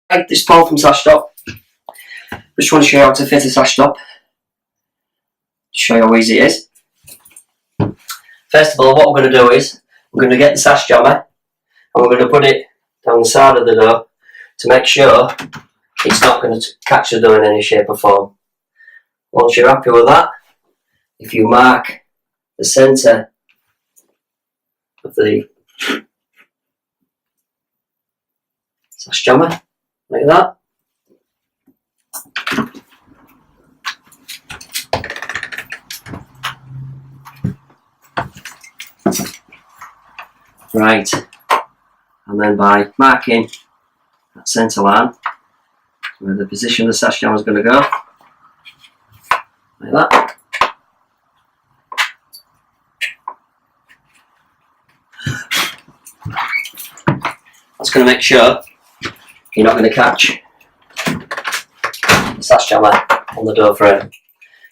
This Paul from SASHSTOP. Just want to show you how to fit a SASHSTOP. Show you how easy it is. First of all, what we're going to do is we're going to get the sash jammer and we're going to put it down the side of the door to make sure it's not going to catch the door in any shape or form. Once you're happy with that, if you mark the centre of the sash jammer like that, right, and then by marking that centre line where the position of the sash jammer is going to go, like that. That's going to make sure you're not going to catch the sash jammer on the door frame.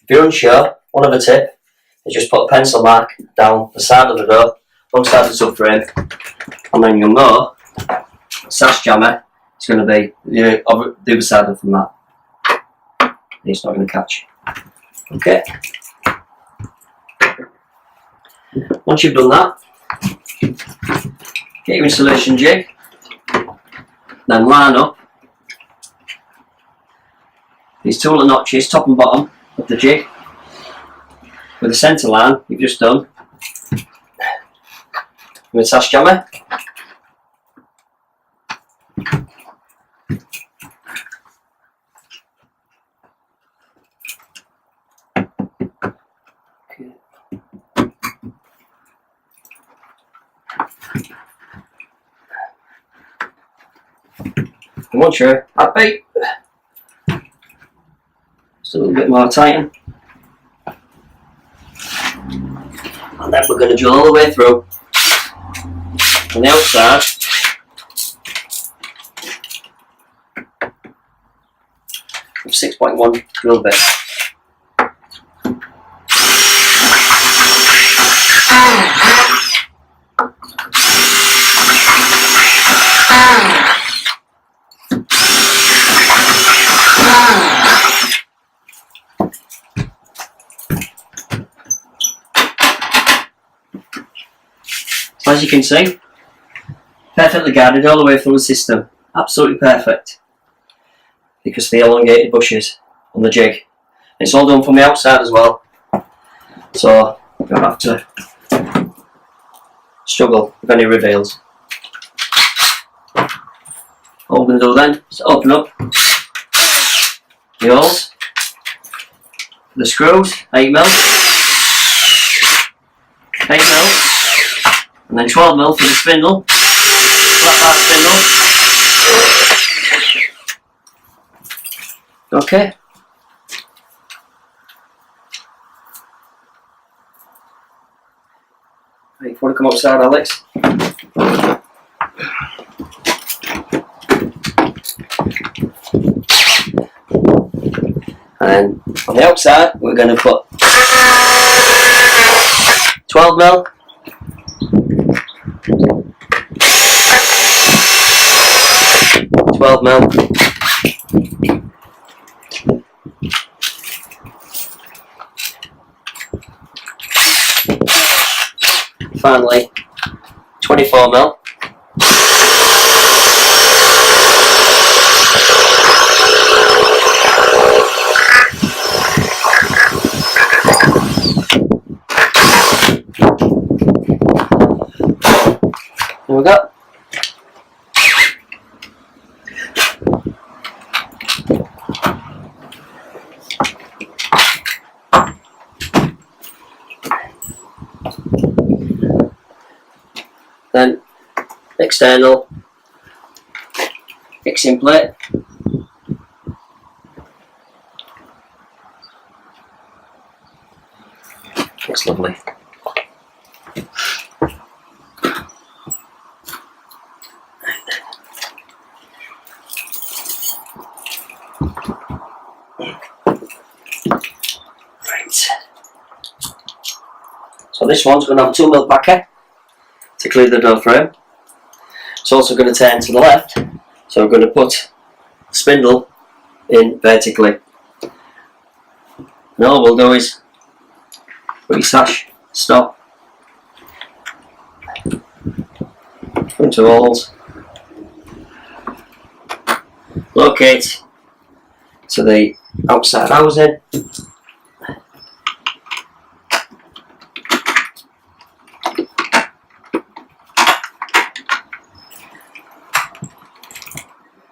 If you're unsure, one other tip is just put a pencil mark down the side of the door, alongside the subframe, and then you'll know the sash jammer is going to be the other side from that. It's not going to catch. Okay. Once you've done that, get your installation jig, then line up these two little notches, top and bottom of the jig, with the centre line you've just done with the sash jammer. And once you're happy, just a little bit more tighten, and then we're going to drill all the way through on the outside with 6.1 drill bit. As you can see, perfectly guarded all the way through the system. Absolutely perfect. Because of the elongated bushes on the jig. It's all done from the outside as well. So you don't have to struggle with any reveals. All we're going to do then is open up the holes, the screws, 8mm, 8mm. And then 12mm for the spindle, flat bar spindle. Okay. Right, you want to come outside, Alex? And then on the outside, we're going to put 12mm. 12mm. Finally, 24mm. There we go. Then external fixing plate. Looks lovely. Right. So this one's going to have a 2mm backer to clear the door frame. It's also going to turn to the left, so we're going to put spindle in vertically. And all we'll do is put your sash stop into holes, locate to the outside housing,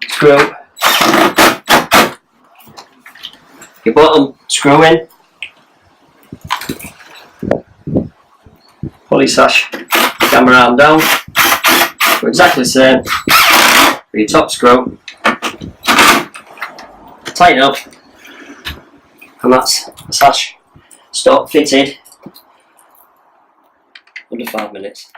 screw your bottom screw in, pull your sash camera arm down, do exactly the same for your top screw, tighten up, and that's the sash stop fitted under 5 minutes.